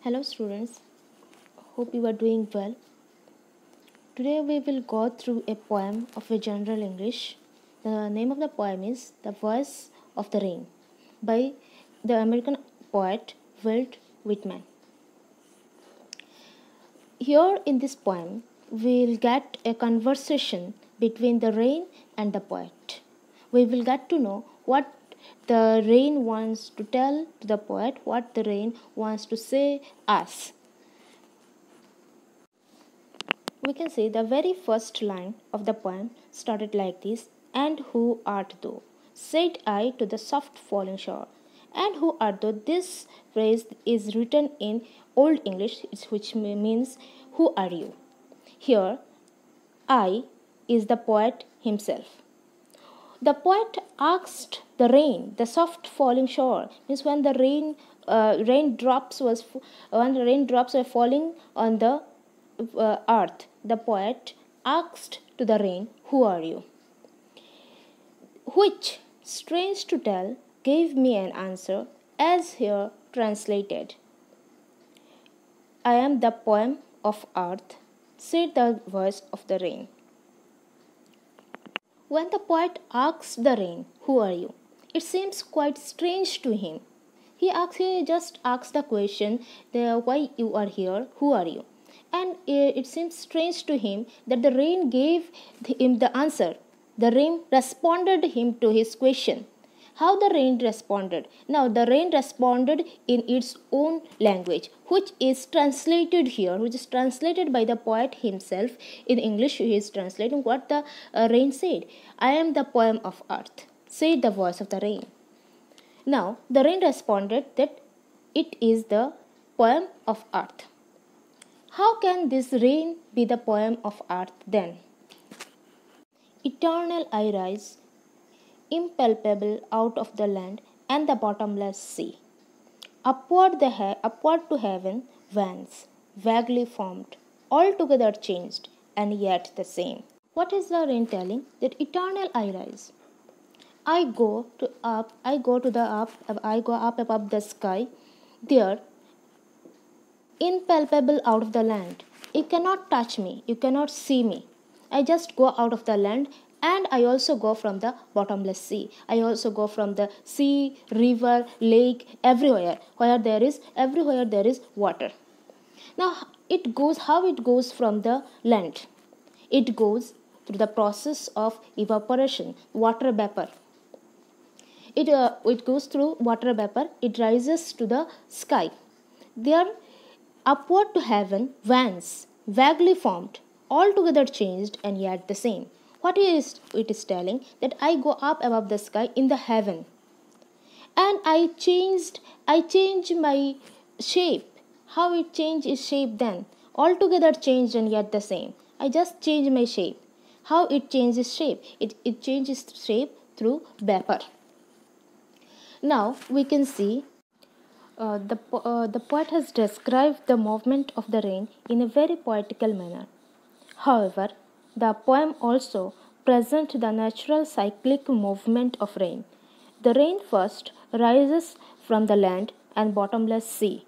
Hello students, hope you are doing well. Today we will go through a poem of a general English. The name of the poem is The Voice of the Rain by the American poet Walt Whitman. Here in this poem, we will get a conversation between the rain and the poet. We will get to know what the rain wants to tell to the poet, what the rain wants to say us. We can say the very first line of the poem started like this: "And who art thou? Said I to the soft falling shore." And who art thou? This phrase is written in Old English, which means who are you? Here, I is the poet himself. The poet asked the rain, the soft falling shore, means when the raindrops were falling on the earth. The poet asked to the rain, "Who are you?" Which, strange to tell, gave me an answer as here translated: "I am the poem of earth," said the voice of the rain. When the poet asks the rain, "Who are you?" it seems quite strange to him. He just asks the question, "Why you are here? Who are you?" And it seems strange to him that the rain gave him the answer. The rain responded him to his question. How the rain responded? Now the rain responded in its own language, which is translated here, which is translated by the poet himself. In English, he is translating what the rain said. "I am the poem of earth," said the voice of the rain. Now the rain responded that it is the poem of earth. How can this rain be the poem of earth then? Eternal I rise, impalpable out of the land and the bottomless sea. Upward to heaven vans, vaguely formed, altogether changed, and yet the same. What is the rain telling? That eternal I rise. I go up above the sky. There, impalpable out of the land. You cannot touch me, you cannot see me. I just go out of the land, and I also go from the bottomless sea. I also go from the sea, river, lake, everywhere there is water. Now how it goes from the land? It goes through the process of evaporation, water vapor. It goes through water vapor. It rises to the sky. There, upward to heaven vans, vaguely formed, altogether changed, and yet the same. What it is telling? That I go up above the sky in the heaven, and I change my shape. How it changed its shape then? Altogether changed and yet the same. I just change my shape. How it changes shape? It changes shape through vapor. Now we can see the poet has described the movement of the rain in a very poetical manner. However, the poem also presents the natural cyclic movement of rain. The rain first rises from the land and bottomless sea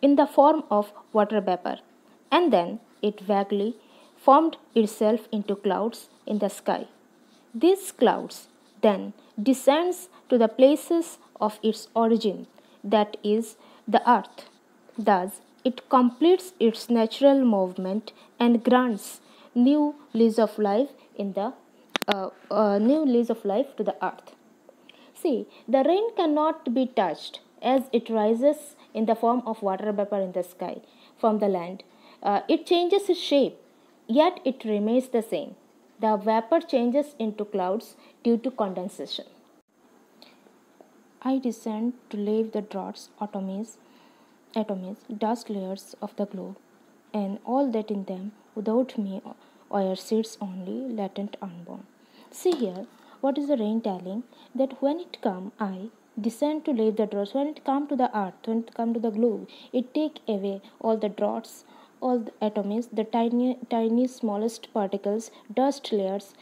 in the form of water vapor, and then it vaguely formed itself into clouds in the sky. These clouds then descends to the places of its origin, that is, the earth. Thus, it completes its natural movement and grants new lease of life to the earth. See, the rain cannot be touched as it rises in the form of water vapor in the sky from the land. It changes its shape, yet it remains the same. The vapor changes into clouds due to condensation. I descend to leave the drops, atoms, dust layers of the globe, and all that in them without me or sits only latent unborn. See here, what is the rain telling? That when it come, I descend to leave the drops. When it come to the earth, when it come to the globe, it take away all the drops, all the atoms, the tiny smallest particles, dust layers,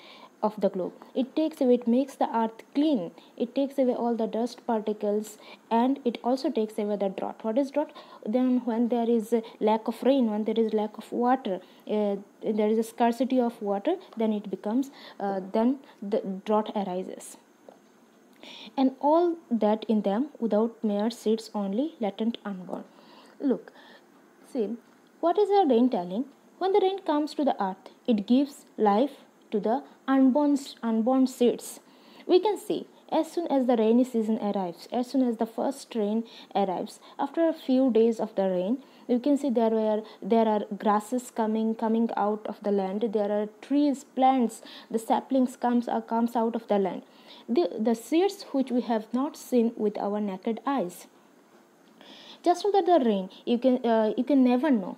of the globe. It takes away, it makes the earth clean. It takes away all the dust particles, and it also takes away the drought. What is drought? Then when there is a lack of rain, when there is lack of water, there is a scarcity of water, then it becomes then the drought arises. And all that in them without mere seeds only, latent unborn. Look, see, what is the rain telling? When the rain comes to the earth, it gives life to the unborn seeds. We can see as soon as the rainy season arrives, as soon as the first rain arrives, after a few days of the rain, you can see there are grasses coming out of the land. There are trees, plants, the saplings comes out of the land. The seeds which we have not seen with our naked eyes. Just after the rain, you can never know.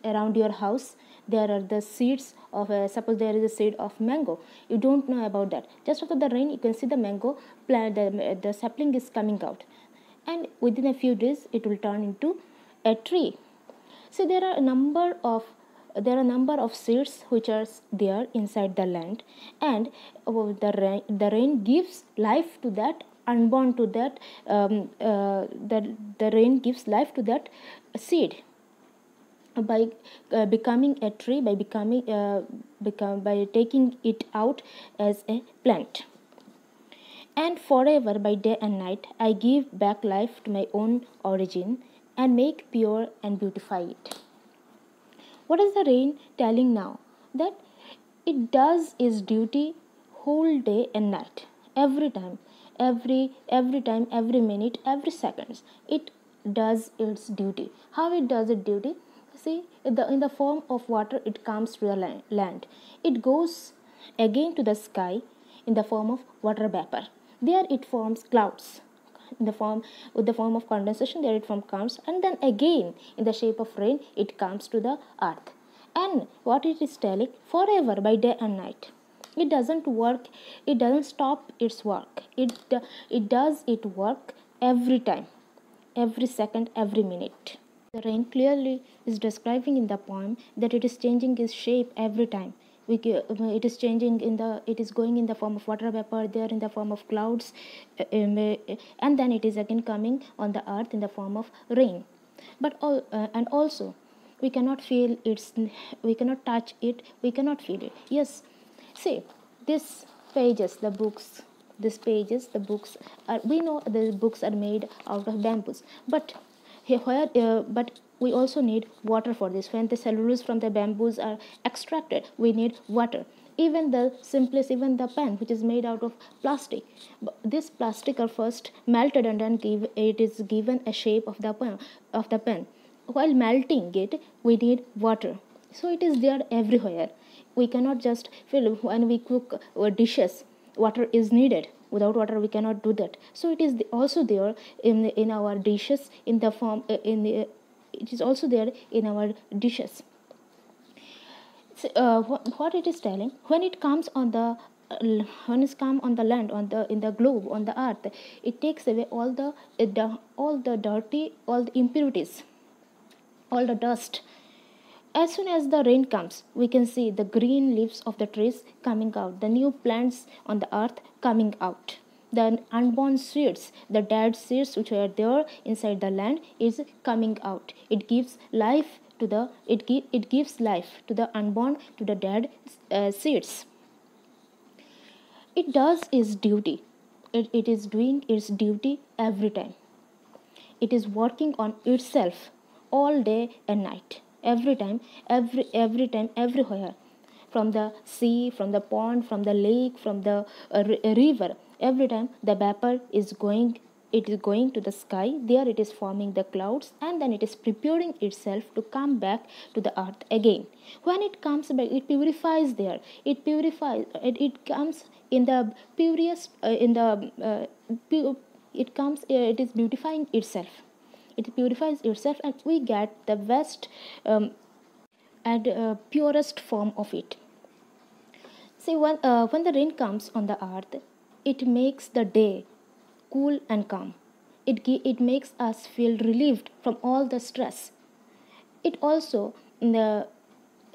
Around your house there are the seeds of suppose there is a seed of mango. You don't know about that. Just after the rain, you can see the mango plant, the sapling is coming out, and within a few days it will turn into a tree. So there are a number of seeds which are there inside the land, and the rain gives life to that unborn, to that the rain gives life to that seed by becoming a tree, by by taking it out as a plant. And forever, by day and night, I give back life to my own origin and make pure and beautify it. What is the rain telling now? That it does its duty whole day and night, every time, every minute, every seconds. It does its duty. How it does its duty? See, in the form of water, it comes to the land. It goes again to the sky in the form of water vapor. There it forms clouds. In the form of condensation, there it forms clouds, and then again in the shape of rain, it comes to the earth. And what it is telling, forever, by day and night. It doesn't work. It doesn't stop its work. It does its work every time, every second, every minute. The rain clearly is describing in the poem that it is changing its shape every time. It is changing it is going in the form of water vapor, there in the form of clouds, and then it is again coming on the earth in the form of rain. But and also we cannot feel its, we cannot touch it, we cannot feel it. Yes, see, this pages, the books, these pages, the books are, we know the books are made out of bamboos, but but we also need water for this. When the cellulose from the bamboos are extracted, we need water. Even the simplest, even the pen which is made out of plastic, this plastic are first melted and then it is given a shape of the pen. While melting it, we need water. So it is there everywhere. We cannot just fill, when we cook dishes, water is needed. Without water we cannot do that. So it is also there in our dishes, in the form it is also there in our dishes. So, what it is telling, when it comes on the on the land, in the globe, on the earth, it takes away all the dirty, all the impurities, all the dust. As soon as the rain comes, we can see the green leaves of the trees coming out, the new plants on the earth coming out. The unborn seeds, the dead seeds which are there inside the land, is coming out. It gives life to the it gives life to the unborn, to the dead seeds. It does its duty. It is doing its duty every time. It is working on itself all day and night, every time, every time, everywhere. From the sea, from the pond, from the lake, from the river, every time the vapor is going, it is going to the sky. There it is forming the clouds, and then it is preparing itself to come back to the earth again. When it comes back, it purifies there. It purifies. It comes in the purest. It comes. It is beautifying itself. It purifies itself, and we get the best and purest form of it. See, when the rain comes on the earth, it makes the day cool and calm. It makes us feel relieved from all the stress. It also,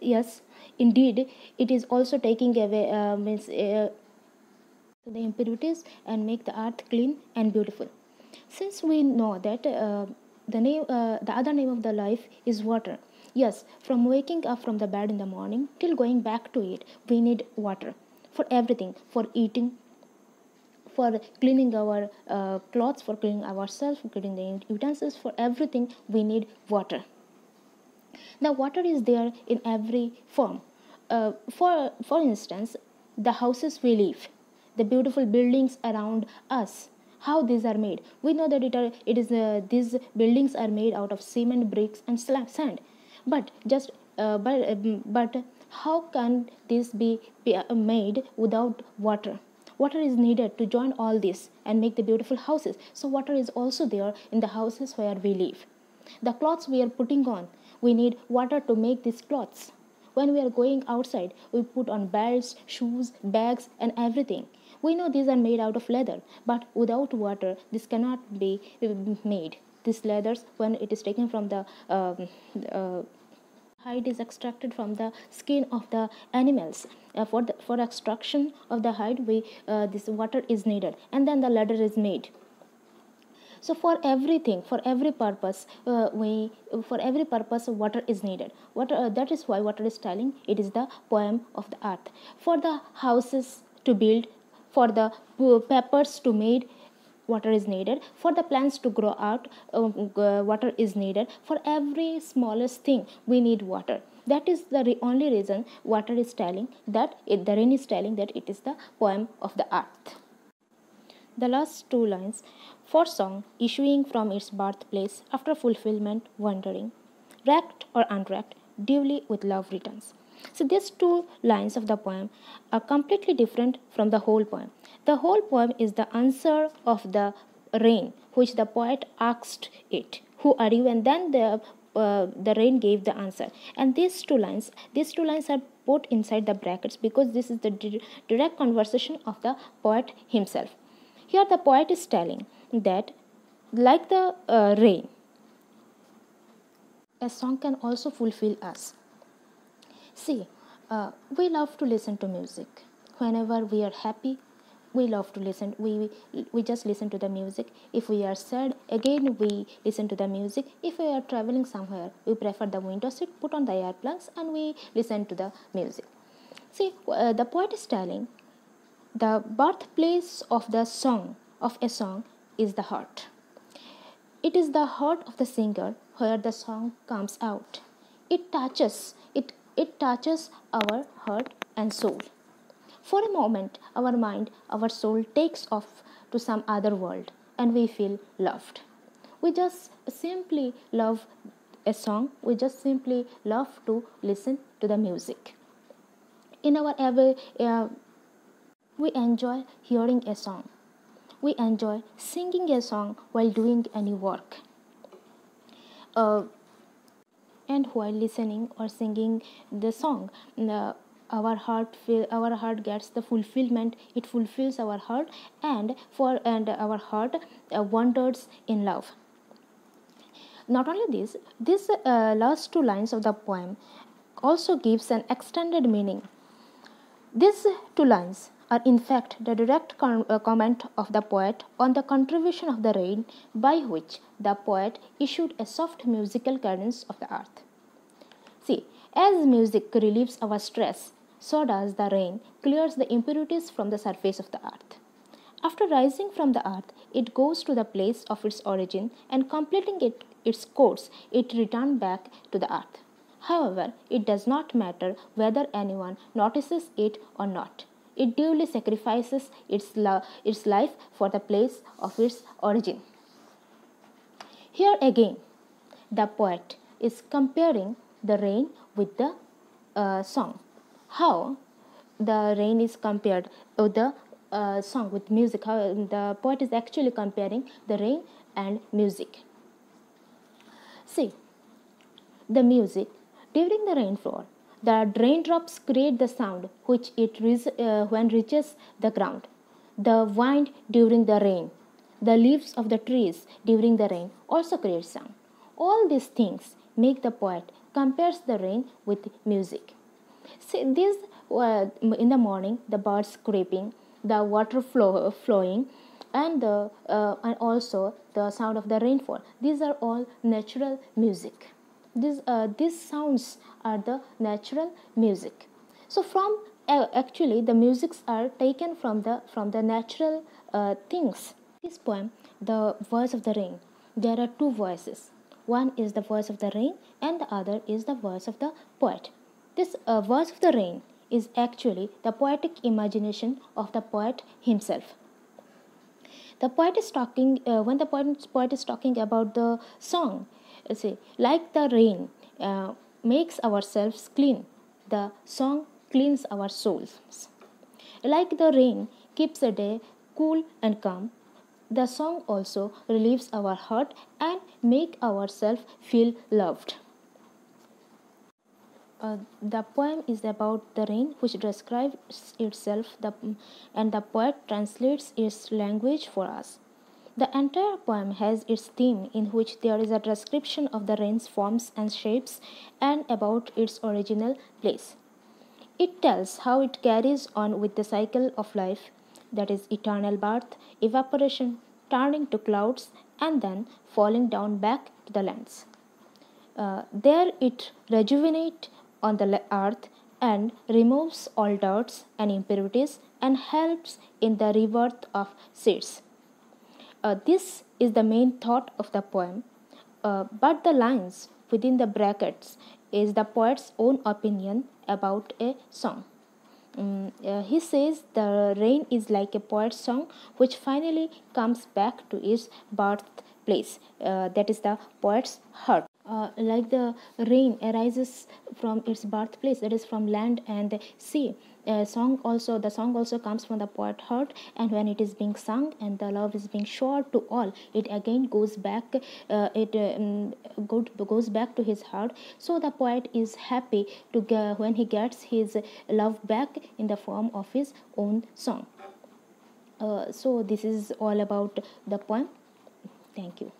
yes, Indeed, it is also taking away the impurities and make the earth clean and beautiful. Since we know that the other name of the life is water. Yes, from waking up from the bed in the morning till going back to it, we need water for everything, for eating, for cleaning our clothes, for cleaning ourselves, for cleaning the utensils, for everything we need water. The water is there in every form. For instance, the houses we live, the beautiful buildings around us, how these are made. We know that these buildings are made out of cement, bricks, and sand. But but how can this be made without water? Water is needed to join all this and make the beautiful houses. So water is also there in the houses where we live. The clothes we are putting on, we need water to make these clothes. When we are going outside, we put on belts, shoes, bags, and everything. We know these are made out of leather, but without water, this cannot be made. These leathers, when it is taken from the hide, is extracted from the skin of the animals. For extraction of the hide, this water is needed, and then the leather is made. So for everything, for every purpose water is needed. Water, that is why water is telling it is the poem of the earth. For the houses to build, for the peppers to made, water is needed. For the plants to grow out, water is needed. For every smallest thing we need water. That is the only reason water is telling that the rain is telling that it is the poem of the earth. The last two lines, for song issuing from its birthplace after fulfillment, wandering, wrecked or unwrecked, duly with love returns. So these two lines of the poem are completely different from the whole poem. The whole poem is the answer of the rain, which the poet asked it, "Who are you?" And then the rain gave the answer. And these two lines are put inside the brackets because this is the direct conversation of the poet himself. Here the poet is telling that, like the rain, a song can also fulfill us. See, we love to listen to music. Whenever we are happy, we love to listen. We just listen to the music. If we are sad, again we listen to the music. If we are traveling somewhere, we prefer the window seat, put on the earplugs, and we listen to the music. See, the poet is telling the birthplace of a song is the heart. It is the heart of the singer where the song comes out. It touches our heart and soul. For a moment, our mind, our soul takes off to some other world and we feel loved. We just simply love a song. We just simply love to listen to the music. In our we enjoy hearing a song. We enjoy singing a song while doing any work. And while listening or singing the song, our heart gets the fulfillment. It fulfills our heart, and our heart wanders in love. Not only this last two lines of the poem also gives an extended meaning. These two lines are in fact the direct comment of the poet on the contribution of the rain, by which the poet issued a soft musical cadence of the earth. See, as music relieves our stress, so does the rain clears the impurities from the surface of the earth. After rising from the earth, it goes to the place of its origin, and completing its course, it returns back to the earth. However, it does not matter whether anyone notices it or not. It duly sacrifices its life for the place of its origin. Here again, the poet is comparing the rain with the song. How the rain is compared with the song, with music. How the poet is actually comparing the rain and music. See, the music during the rainfall, the raindrops create the sound which when reaches the ground. The wind during the rain, the leaves of the trees during the rain also create sound. All these things make the poet compares the rain with music. See this, in the morning the birds scraping, the water flowing, and also the sound of the rainfall. These are all natural music. These sounds are the natural music. So from actually the musics are taken from the natural things. This poem, the voice of the rain, there are two voices. One is the voice of the rain, and the other is the voice of the poet. This voice of the rain is actually the poetic imagination of the poet himself. The poet is talking when the poet is talking about the song. Say, like the rain makes ourselves clean, the song cleans our souls. Like the rain keeps a day cool and calm, the song also relieves our heart and make ourselves feel loved. The poem is about the rain, which describes itself, and the poet translates its language for us. The entire poem has its theme, in which there is a description of the rain's forms and shapes and about its original place. It tells how it carries on with the cycle of life, that is, eternal birth, evaporation, turning to clouds, and then falling down back to the lands. There it rejuvenates on the earth and removes all doubts and impurities and helps in the rebirth of seeds. This is the main thought of the poem, but the lines within the brackets is the poet's own opinion about a song. He says the rain is like a poet's song which finally comes back to its birthplace, that is the poet's heart. Like the rain arises from its birthplace, that is from land and sea. The song also comes from the poet heart, and when it is being sung and the love is being showered to all, it again goes back. Goes back to his heart. So the poet is happy when he gets his love back in the form of his own song. So this is all about the poem. Thank you.